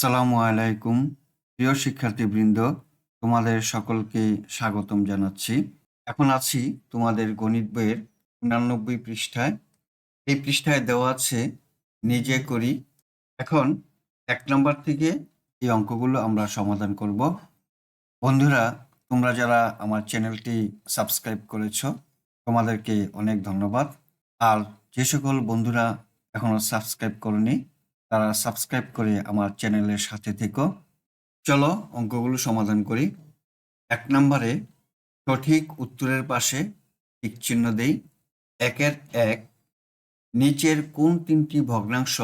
আসসালামু আলাইকুম প্রিয় শিক্ষার্থীবৃন্দ, তোমাদের সকলকে স্বাগতম জানাচ্ছি। এখন আছি তোমাদের গণিত বইয়ের 89 পৃষ্ঠায়। এই পৃষ্ঠায় দেওয়া আছে নিজে করি। এখন 1 নম্বর থেকে এই অঙ্কগুলো আমরা সমাধান করব। বন্ধুরা, তোমরা যারা আমার চ্যানেলটি সাবস্ক্রাইব করেছো তোমাদেরকে অনেক ধন্যবাদ। আর যে সকল বন্ধুরা এখনো সাবস্ক্রাইব করনি তারা সাবস্ক্রাইব করে আমার চ্যানেলের সাথে থেকো। চলো অঙ্কগুলো সমাধান করি। 1 নম্বরে সঠিক উত্তরের পাশে টিক চিহ্ন দেই। 1-এর 1 নিচের কোন তিনটি ভগ্নাংশ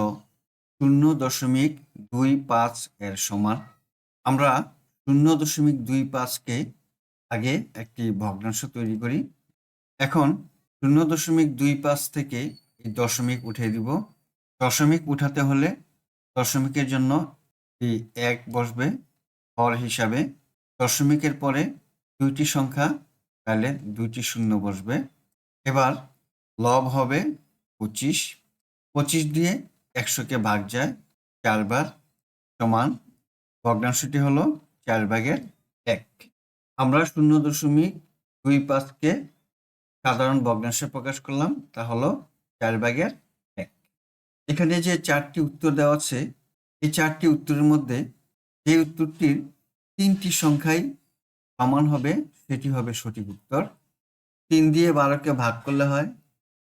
0.25 এর সমান? আমরা 0.25কে আগে একটি ভগ্নাংশ তৈরি করি। এখন 0.25 থেকে এই দশমিক উঠিয়ে দিব। দশমিক উঠাতে হলে দশমিকের জন্য এই 1 বসবে হর হিসাবে। দশমিকের পরে দুইটি সংখ্যা, তাহলে দুইটি শূন্য বসবে। এবার লব হবে 25। 25 দিয়ে 100কে ভাগ যায় 4 বার, সমান ভগ্নাংশটি হলো 4/1। আমরা 0.25কে সাধারণ ভগ্নাংশে প্রকাশ করলাম, তা হলো 4/1। এখানে যে 4টি উত্তর দেওয়া আছে, এই 4টি উত্তরের মধ্যে যে উত্তরটির 3টি সংখ্যাই সমান হবে সেটি হবে সঠিক উত্তর। 3 দিয়ে 12কে ভাগ করলে হয়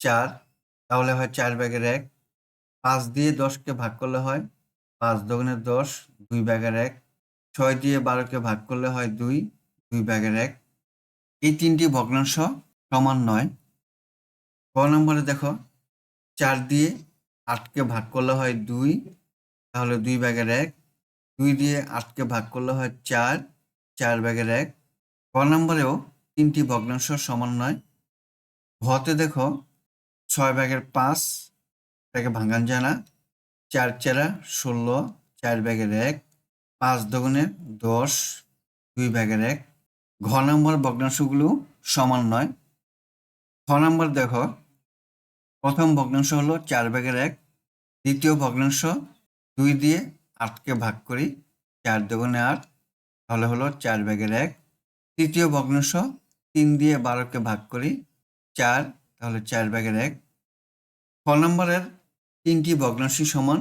4, তাহলে হয় 4/1। 5 দিয়ে 10কে ভাগ করলে হয় 5 দুগুণে 10, 2/1। 6 দিয়ে 12কে ভাগ করলে হয় 2, 2/1। এই 3টি ভগ্নাংশ সমান নয়। ক নম্বরে দেখো, 4 দিয়ে 8কে ভাগ করলে হয় 2, তাহলে 2/1। 2 দিয়ে 8কে ভাগ করলে হয় 4, 4/1। ক নম্বরেও 3টি ভগ্নাংশ সমান নয়। ঘতে দেখো 6/5, এটাকে ভাঙান যায় না। 4 4 16, 4/1। 5 দুগুণে 10, 2/1। ঘ নম্বর ভগ্নাংশগুলো সমান নয়। খ নম্বর দেখো, প্রথম ভগ্নাংশ হলো 4/1। দ্বিতীয় ভগ্নাংশ 2 দিয়ে 8কে ভাগ করি, 4 দুগুণে 8, তাহলে হলো 4/1। তৃতীয় ভগ্নাংশ 3 দিয়ে 12কে ভাগ করি 4, তাহলে 4/1। খ নম্বরের 3টি ভগ্নাংশই সমান,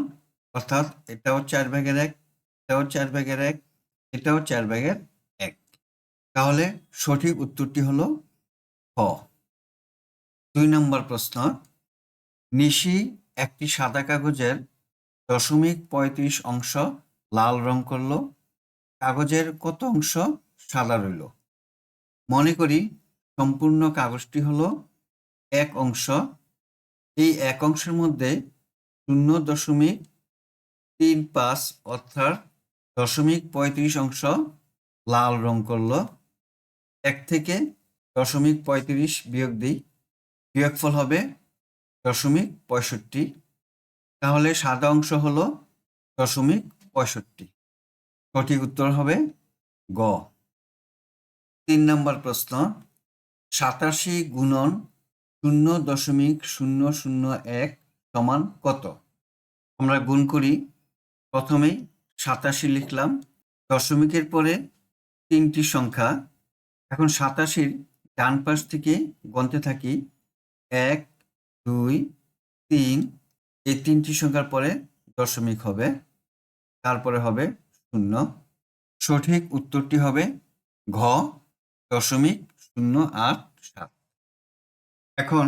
অর্থাৎ এটাও 4/1, এটাও 4/1, এটাও 4/1। তাহলে সঠিক উত্তরটি হলো খ। 2 নম্বর প্রশ্ন, নিশি একটি সাদা কাগজের 0.35 অংশ লাল রং করলো, কাগজের কত অংশ সাদা রইল? মনে করি সম্পূর্ণ কাগজটি হলো 1 অংশ। এই 1 অংশের মধ্যে 0.35 অর্থাৎ 0.35 অংশ লাল রং করলো। 1 থেকে 0.35 বিয়োগ দিই, বিয়োগফল হবে 0.65। তাহলে সাদা অংশ হলো 0.65। সঠিক উত্তর হবে গ। 3 নম্বর প্রশ্ন, 87 গুণন 0.001 সমান কত? আমরা গুণ করি। প্রথমেই 87 লিখলাম, দশমিকের পরে 3টি সংখ্যা। এখন 87-র ডান পাশ থেকে গণতে থাকি, 1 2 3, এই 3টি সংখ্যার পরে দশমিক হবে, তারপরে হবে 0। সঠিক উত্তরটি হবে ঘ, 0.087। এখন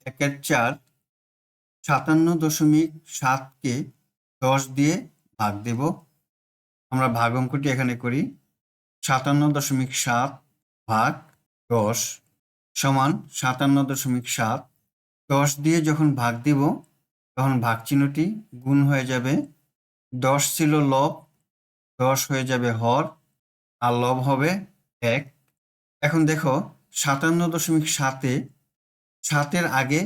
1-এর 4 57.7কে 10 দিয়ে ভাগ দেব। আমরা ভাগ অঙ্কটি এখানে করি। 57.7 ভাগ 10 সমান 57.7। 10 দিয়ে যখন ভাগ দিব তখন ভাগ চিহ্নটি গুণ হয়ে যাবে। 10 ছিল লব, 10 হয়ে যাবে হর, আর লব হবে 1। এখন দেখো 57.7-এ 7-এর আগে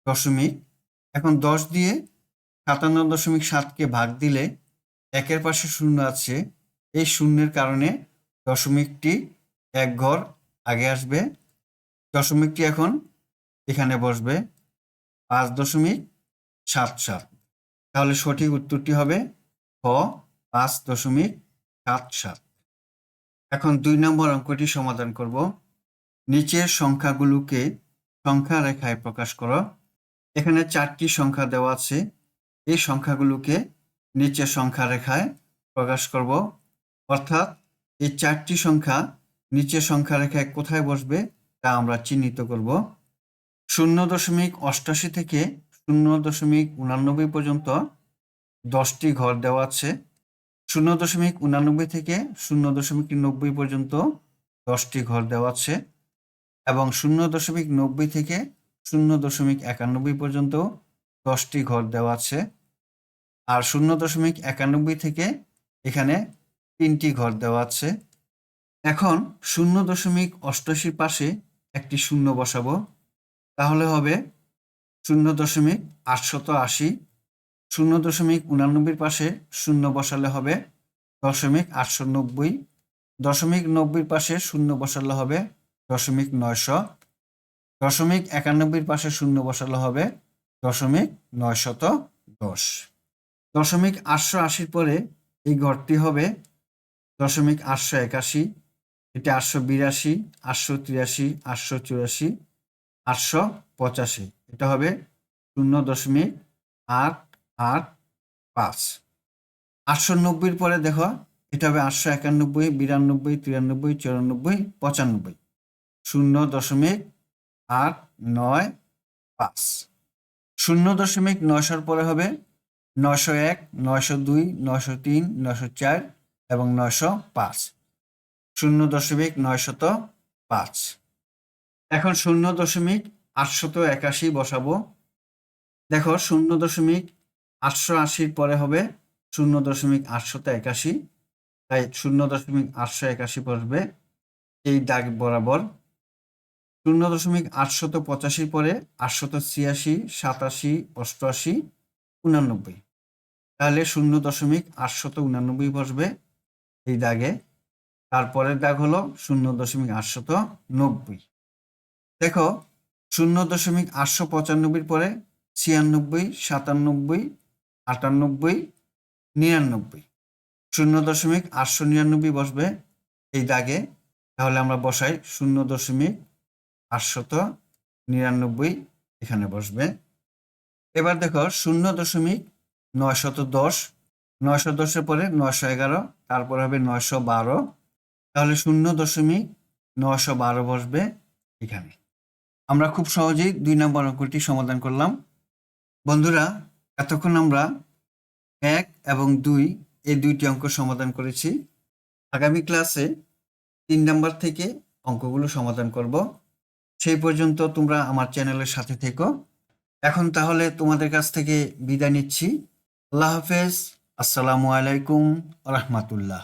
দশমিক। এখন 10 দিয়ে 57.7কে ভাগ দিলে 1-এর পাশে 0 আছে, এই শূন্যের কারণে দশমিকটি 1 ঘর আগে আসবে। দশমিকটি এখন এখানে বসবে 5.77। তাহলে সঠিক উত্তরটি হবে খ, 5.77। এখন 2 নম্বর অঙ্কটি সমাধান করব। নিচের সংখ্যাগুলোকে সংখ্যা রেখায় প্রকাশ করো। এখানে 4টি সংখ্যা দেওয়া আছে। এই সংখ্যাগুলোকে নিচের সংখ্যা রেখায় প্রকাশ করব। অর্থাৎ এই 4টি সংখ্যা নিচের সংখ্যা রেখায় কোথায় বসবে তা আমরা চিহ্নিত করব। 0.88 থেকে 0.89 পর্যন্ত 10টি ঘর দেওয়া আছে। 0.89 থেকে 0.90 পর্যন্ত 10টি ঘর দেওয়া আছে এবং 0.90 থেকে 0.91 পর্যন্ত 10টি ঘর দেওয়া আছে। আর 0.91 থেকে এখানে 3টি ঘর দেওয়া আছে। এখন 0.88 পাশে একটি শূন্য বসাবো, তাহলে হবে 0.880। 0.89 পাশে শূন্য বসালে হবে 0.890। 0.90 পাশে শূন্য বসালে হবে 0.900। 0.91 পাশে শূন্য বসালে হবে 0.910। 0.880 পরে এই ঘরটি হবে 0.881, এটা 882, 883, 884, 885, এটা হবে 0.885। 890 পরে দেখো এটা হবে 891, 92, 93, 94, 95, 0.895। 0.900 পরে হবে 901, 902, 903, 904 এবং 905, 0.905। এখন 0.881 বসাবো। দেখো 0.880 পরে হবে 0.881, তাই 0.881 বসবে এই দাগ বরাবর। 0.885 পরে 886, 87, 88, 89, তাহলে 0.889 বসবে এই দাগে। তারপরের দাগ হলো 0.890। দেখো 0.895 পরে 96, 97, 98, 99, 0.899 বসবে এই দাগে। তাহলে আমরা বসাই 0.899 এখানে বসবে। এবার দেখো 0.910, 910 পরে 911, তারপর হবে 912, তাহলে 0.912 বসবে এখানে। আমরা খুব সহজেই 2 নম্বর অঙ্কটি সমাধান করলাম। বন্ধুরা, এতক্ষণ আমরা 1 এবং 2 এই 2টি অঙ্ক সমাধান করেছি। আগামী ক্লাসে 3 নম্বর থেকে অঙ্কগুলো সমাধান করব। সেই পর্যন্ত তোমরা আমার চ্যানেলের সাথে থেকো। এখন তাহলে তোমাদের কাছ থেকে বিদায় নিচ্ছি। আল্লাহ হাফেজ। আসসালামু আলাইকুম ওয়া রাহমাতুল্লাহ।